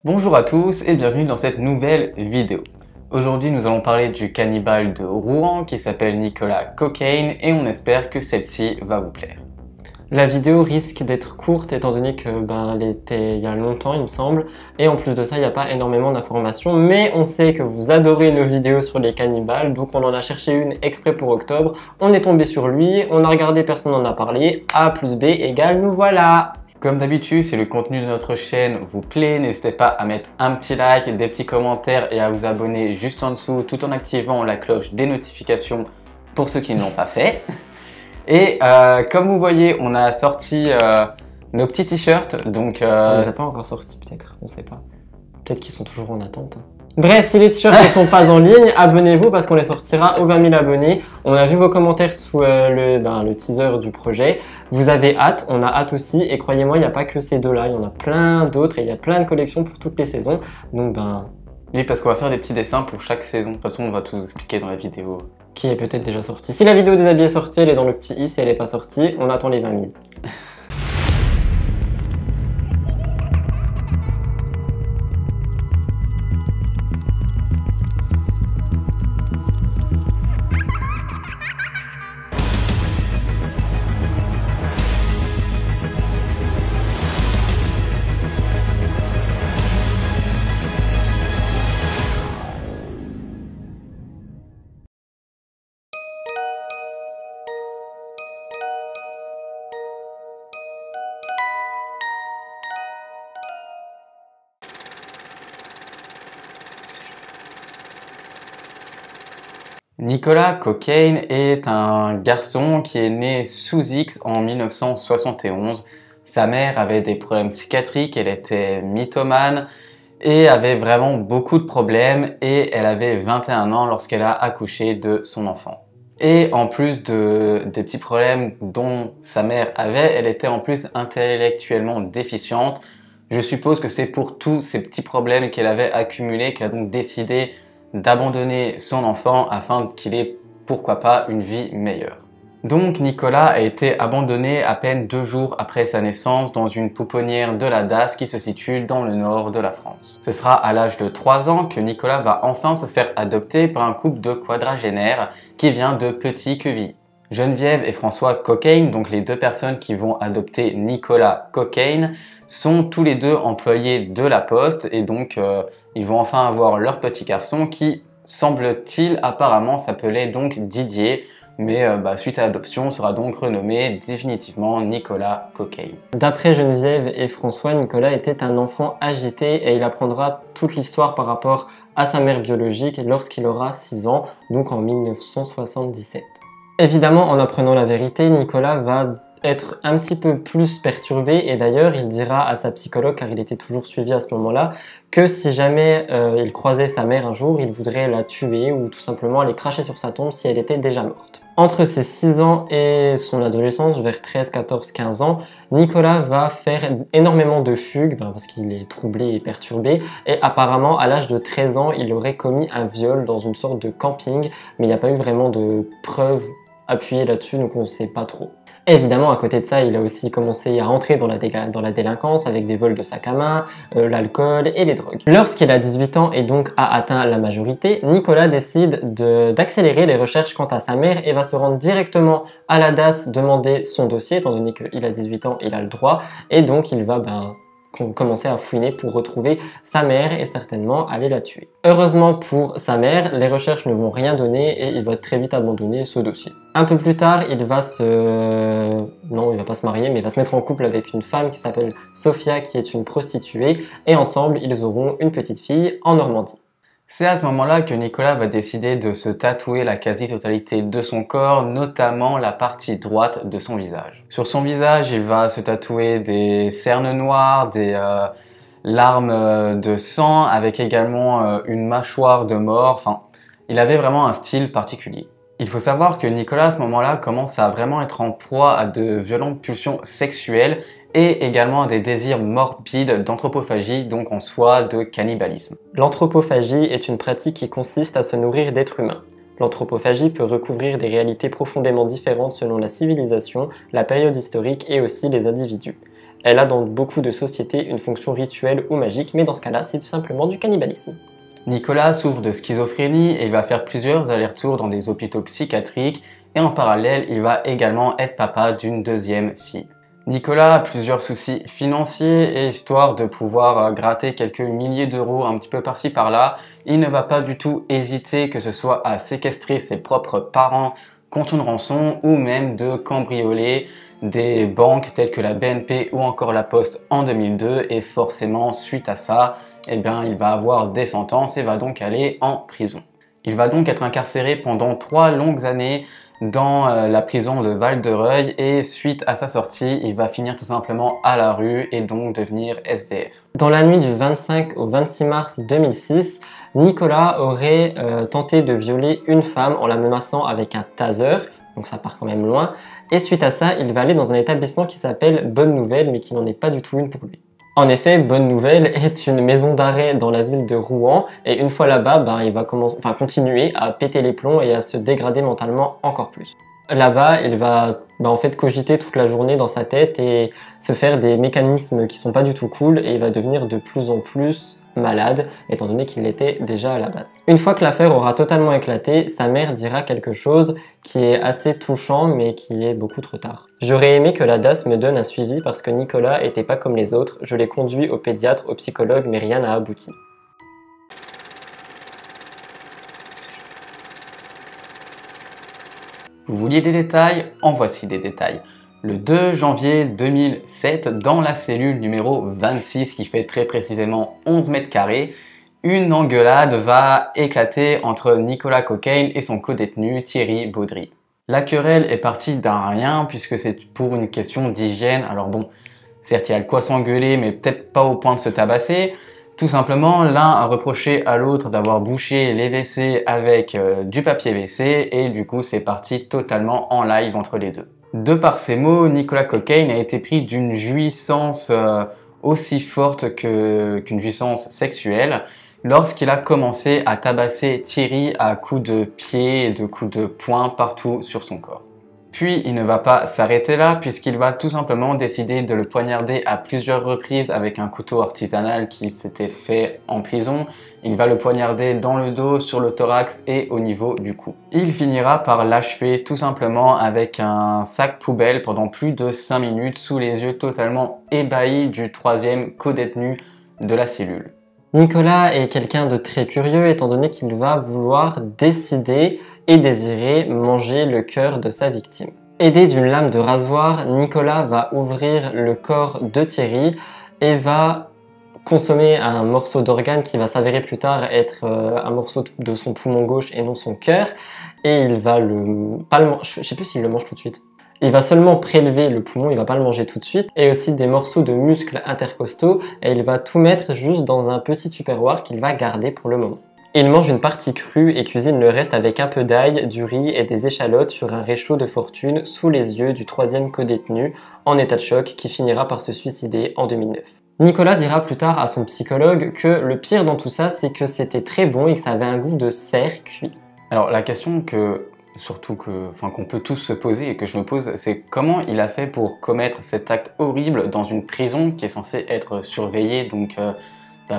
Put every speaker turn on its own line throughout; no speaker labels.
Bonjour à tous et bienvenue dans cette nouvelle vidéo. Aujourd'hui nous allons parler du cannibale de Rouen qui s'appelle Nicolas Cockayne et on espère que celle-ci va vous plaire.
La vidéo risque d'être courte étant donné que elle était il y a longtemps il me semble, et en plus de ça il n'y a pas énormément d'informations, mais on sait que vous adorez nos vidéos sur les cannibales, donc on en a cherché une exprès pour octobre, on est tombé sur lui, on a regardé, personne n'en a parlé, A plus B égale nous voilà.
Comme d'habitude, si le contenu de notre chaîne vous plaît, n'hésitez pas à mettre un petit like, des petits commentaires et à vous abonner juste en dessous tout en activant la cloche des notifications pour ceux qui ne l'ont pas fait. Et comme vous voyez, on a sorti nos petits t-shirts. Donc,
On les a pas encore sortis peut-être, on sait pas. Peut-être qu'ils sont toujours en attente. Bref, si les t-shirts ne sont pas en ligne, abonnez-vous parce qu'on les sortira aux 20 000 abonnés. On a vu vos commentaires sous le teaser du projet. Vous avez hâte, on a hâte aussi. Et croyez-moi, il n'y a pas que ces deux-là, il y en a plein d'autres et il y a plein de collections pour toutes les saisons. Donc
oui, parce qu'on va faire des petits dessins pour chaque saison. De toute façon, on va tout vous expliquer dans la vidéo.
Qui est peut-être déjà sortie. Si la vidéo des habits est sortie, elle est dans le petit i. Si elle n'est pas sortie, on attend les 20 000.
Nicolas Cockayne est un garçon qui est né sous X en 1971. Sa mère avait des problèmes psychiatriques, elle était mythomane et avait vraiment beaucoup de problèmes et elle avait 21 ans lorsqu'elle a accouché de son enfant. Et en plus des petits problèmes dont sa mère avait, elle était en plus intellectuellement déficiente. Je suppose que c'est pour tous ces petits problèmes qu'elle avait accumulés qu'elle a donc décidé d'abandonner son enfant afin qu'il ait, pourquoi pas, une vie meilleure. Donc Nicolas a été abandonné à peine 2 jours après sa naissance dans une pouponnière de la DAS qui se situe dans le nord de la France. Ce sera à l'âge de 3 ans que Nicolas va enfin se faire adopter par un couple de quadragénaires qui vient de Petit-Quevilly. Geneviève et François Cockayne, donc les deux personnes qui vont adopter Nicolas Cockayne, sont tous les deux employés de la Poste et donc ils vont enfin avoir leur petit garçon qui, semble-t-il, apparemment s'appelait donc Didier, mais suite à l'adoption sera donc renommé définitivement Nicolas Cockayne.
D'après Geneviève et François, Nicolas était un enfant agité et il apprendra toute l'histoire par rapport à sa mère biologique lorsqu'il aura 6 ans, donc en 1977. Évidemment, en apprenant la vérité, Nicolas va être un petit peu plus perturbé et d'ailleurs il dira à sa psychologue, car il était toujours suivi à ce moment-là, que si jamais il croisait sa mère un jour, il voudrait la tuer ou tout simplement aller cracher sur sa tombe si elle était déjà morte. Entre ses 6 ans et son adolescence, vers 13, 14, 15 ans, Nicolas va faire énormément de fugues parce qu'il est troublé et perturbé et apparemment à l'âge de 13 ans, il aurait commis un viol dans une sorte de camping, mais il n'y a pas eu vraiment de preuves appuyées là-dessus, donc on ne sait pas trop. Évidemment, à côté de ça, il a aussi commencé à entrer dans la délinquance avec des vols de sacs à main, l'alcool et les drogues. Lorsqu'il a 18 ans et donc a atteint la majorité, Nicolas décide d'accélérer les recherches quant à sa mère et va se rendre directement à la DAS demander son dossier, étant donné qu'il a 18 ans, il a le droit, et donc il va commencer à fouiner pour retrouver sa mère et certainement aller la tuer. Heureusement pour sa mère, les recherches ne vont rien donner et il va très vite abandonner ce dossier. Un peu plus tard, il va non, il va pas se marier, mais il va se mettre en couple avec une femme qui s'appelle Sophia, qui est une prostituée, et ensemble, ils auront une petite fille en Normandie.
C'est à ce moment-là que Nicolas va décider de se tatouer la quasi-totalité de son corps, notamment la partie droite de son visage. Sur son visage, il va se tatouer des cernes noires, des larmes de sang, avec également une mâchoire de mort. Enfin, il avait vraiment un style particulier. Il faut savoir que Nicolas, à ce moment-là, commence à vraiment être en proie à de violentes pulsions sexuelles et également à des désirs morbides d'anthropophagie, donc en soi de cannibalisme.
L'anthropophagie est une pratique qui consiste à se nourrir d'êtres humains. L'anthropophagie peut recouvrir des réalités profondément différentes selon la civilisation, la période historique et aussi les individus. Elle a dans beaucoup de sociétés une fonction rituelle ou magique, mais dans ce cas-là, c'est tout simplement du cannibalisme.
Nicolas souffre de schizophrénie et il va faire plusieurs allers-retours dans des hôpitaux psychiatriques et en parallèle, il va également être papa d'une deuxième fille. Nicolas a plusieurs soucis financiers et histoire de pouvoir gratter quelques milliers d'euros un petit peu par-ci par-là, il ne va pas du tout hésiter que ce soit à séquestrer ses propres parents contre une rançon ou même de cambrioler des banques telles que la BNP ou encore la Poste en 2002 et forcément suite à ça, eh bien, il va avoir des sentences et va donc aller en prison. Il va donc être incarcéré pendant 3 longues années dans la prison de Val-de-Reuil et suite à sa sortie, il va finir tout simplement à la rue et donc devenir SDF.
Dans la nuit du 25 au 26 mars 2006, Nicolas aurait tenté de violer une femme en la menaçant avec un taser, donc ça part quand même loin, et suite à ça, il va aller dans un établissement qui s'appelle Bonne Nouvelle, mais qui n'en est pas du tout une pour lui. En effet, Bonne Nouvelle est une maison d'arrêt dans la ville de Rouen, et une fois là-bas, il va continuer à péter les plombs et à se dégrader mentalement encore plus. Là-bas, il va en fait cogiter toute la journée dans sa tête et se faire des mécanismes qui sont pas du tout cool, et il va devenir de plus en plus malade, étant donné qu'il l'était déjà à la base. Une fois que l'affaire aura totalement éclaté, sa mère dira quelque chose qui est assez touchant, mais qui est beaucoup trop tard. J'aurais aimé que la DAS me donne un suivi parce que Nicolas était pas comme les autres, je l'ai conduit au pédiatre, au psychologue, mais rien n'a abouti.
Vous vouliez des détails? En voici des détails. Le 2 janvier 2007, dans la cellule numéro 26, qui fait très précisément 11 mètres carrés, une engueulade va éclater entre Nicolas Cocaine et son codétenu Thierry Baudry. La querelle est partie d'un rien puisque c'est pour une question d'hygiène. Alors bon, certes il y a de quoi s'engueuler, mais peut-être pas au point de se tabasser. Tout simplement, l'un a reproché à l'autre d'avoir bouché les WC avec du papier WC et du coup c'est parti totalement en live entre les deux. De par ces mots, Nicolas Cocaine a été pris d'une jouissance aussi forte qu'une jouissance sexuelle lorsqu'il a commencé à tabasser Thierry à coups de pied et de coups de poing partout sur son corps. Puis il ne va pas s'arrêter là puisqu'il va tout simplement décider de le poignarder à plusieurs reprises avec un couteau artisanal qui s'était fait en prison. Il va le poignarder dans le dos, sur le thorax et au niveau du cou. Il finira par l'achever tout simplement avec un sac poubelle pendant plus de 5 minutes sous les yeux totalement ébahis du troisième codétenu de la cellule.
Nicolas est quelqu'un de très curieux étant donné qu'il va vouloir décider et désirer manger le cœur de sa victime. Aidé d'une lame de rasoir, Nicolas va ouvrir le corps de Thierry et va consommer un morceau d'organe qui va s'avérer plus tard être un morceau de son poumon gauche et non son cœur, et il va je sais plus s'il le mange tout de suite. Il va seulement prélever le poumon, il va pas le manger tout de suite, et aussi des morceaux de muscles intercostaux, et il va tout mettre juste dans un petit tupperware qu'il va garder pour le moment. Il mange une partie crue et cuisine le reste avec un peu d'ail, du riz et des échalotes sur un réchaud de fortune sous les yeux du troisième codétenu en état de choc qui finira par se suicider en 2009. Nicolas dira plus tard à son psychologue que le pire dans tout ça, c'est que c'était très bon et que ça avait un goût de cerf cuit.
Alors la question qu'on peut tous se poser et que je me pose, c'est comment il a fait pour commettre cet acte horrible dans une prison qui est censée être surveillée donc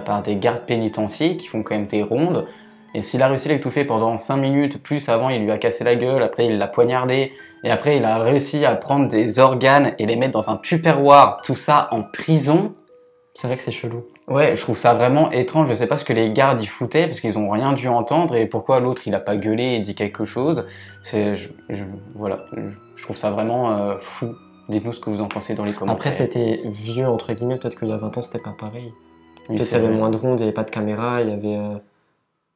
par des gardes pénitentiaires qui font quand même des rondes. Et s'il a réussi à l'étouffer pendant 5 minutes, plus avant il lui a cassé la gueule, après il l'a poignardé, et après il a réussi à prendre des organes et les mettre dans un tupperware, tout ça en prison.
C'est vrai que c'est chelou.
Ouais, je trouve ça vraiment étrange, je sais pas ce que les gardes y foutaient, parce qu'ils ont rien dû entendre, et pourquoi l'autre il a pas gueulé et dit quelque chose. Voilà, je trouve ça vraiment fou. Dites-nous ce que vous en pensez dans les commentaires.
Après c'était vieux entre guillemets, peut-être qu'il y a 20 ans c'était pas pareil.
Oui,
peut-être qu'il y avait moins de rondes, il n'y avait pas de caméra, il y avait...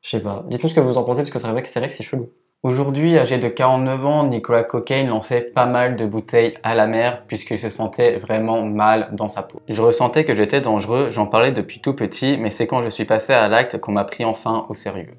Je sais pas. Dites-nous ce que vous en pensez, parce que c'est vrai que c'est chelou.
Aujourd'hui, âgé de 49 ans, Nicolas Cocaine lançait pas mal de bouteilles à la mer puisqu'il se sentait vraiment mal dans sa peau. Je ressentais que j'étais dangereux, j'en parlais depuis tout petit, mais c'est quand je suis passé à l'acte qu'on m'a pris enfin au sérieux.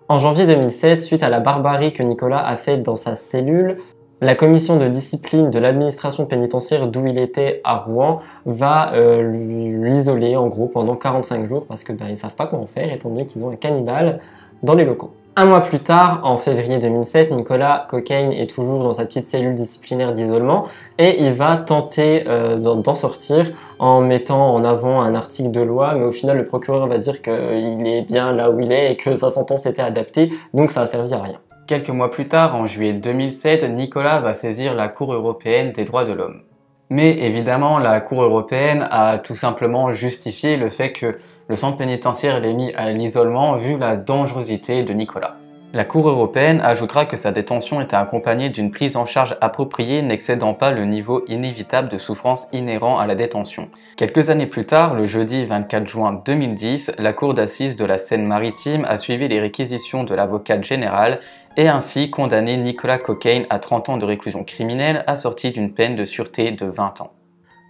En janvier 2007, suite à la barbarie que Nicolas a faite dans sa cellule, la commission de discipline de l'administration pénitentiaire d'où il était à Rouen va l'isoler en gros pendant 45 jours parce que ils savent pas quoi en faire étant donné qu'ils ont un cannibale dans les locaux. Un mois plus tard, en février 2007, Nicolas Cocaine est toujours dans sa petite cellule disciplinaire d'isolement et il va tenter d'en sortir en mettant en avant un article de loi, mais au final le procureur va dire qu'il est bien là où il est et que sa sentence était adaptée, donc ça a servi à rien.
Quelques mois plus tard, en juillet 2007, Nicolas va saisir la Cour européenne des droits de l'homme. Mais évidemment, la Cour européenne a tout simplement justifié le fait que le centre pénitentiaire l'ait mis à l'isolement vu la dangerosité de Nicolas. La Cour européenne ajoutera que sa détention était accompagnée d'une prise en charge appropriée n'excédant pas le niveau inévitable de souffrance inhérent à la détention. Quelques années plus tard, le jeudi 24 juin 2010, la Cour d'assises de la Seine-Maritime a suivi les réquisitions de l'avocate générale et ainsi condamné Nicolas Cocaine à 30 ans de réclusion criminelle assortie d'une peine de sûreté de 20 ans.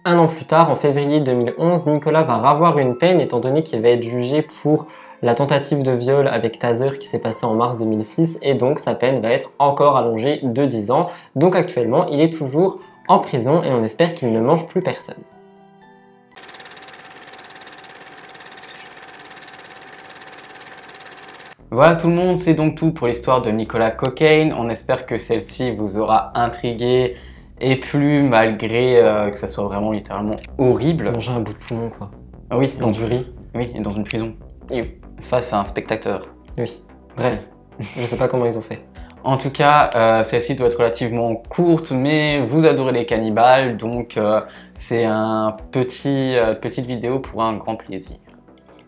Un an plus tard, en février 2011, Nicolas va ravoir une peine étant donné qu'il va être jugé pour la tentative de viol avec taser qui s'est passée en mars 2006 et donc sa peine va être encore allongée de 10 ans. Donc actuellement, il est toujours en prison et on espère qu'il ne mange plus personne.
Voilà tout le monde, c'est donc tout pour l'histoire de Nicolas Cocaine. On espère que celle-ci vous aura intrigué et plu malgré que ça soit vraiment littéralement horrible.
Manger un bout de poumon quoi.
Ah oui,
Dans du riz.
Oui, et dans une prison.
Oui.
Face à un spectateur.
Oui. Bref, je sais pas comment ils ont fait.
En tout cas, celle-ci doit être relativement courte, mais vous adorez les cannibales, donc c'est une petite vidéo pour un grand plaisir.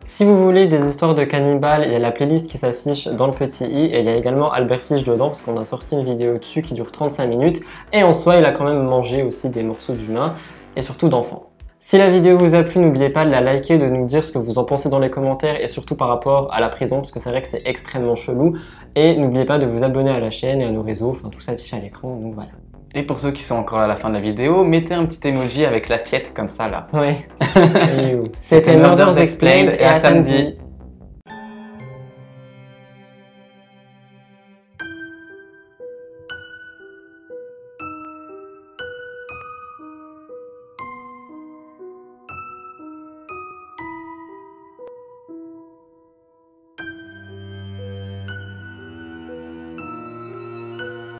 Si vous voulez des histoires de cannibales, il y a la playlist qui s'affiche dans le petit i et il y a également Albert Fish dedans parce qu'on a sorti une vidéo dessus qui dure 35 minutes et en soi il a quand même mangé aussi des morceaux d'humains et surtout d'enfants. Si la vidéo vous a plu, n'oubliez pas de la liker, de nous dire ce que vous en pensez dans les commentaires et surtout par rapport à la prison parce que c'est vrai que c'est extrêmement chelou et n'oubliez pas de vous abonner à la chaîne et à nos réseaux, enfin tout s'affiche à l'écran donc voilà.
Et pour ceux qui sont encore à la fin de la vidéo, mettez un petit emoji avec l'assiette comme ça là.
Ouais. C'était Murders Explained et à samedi.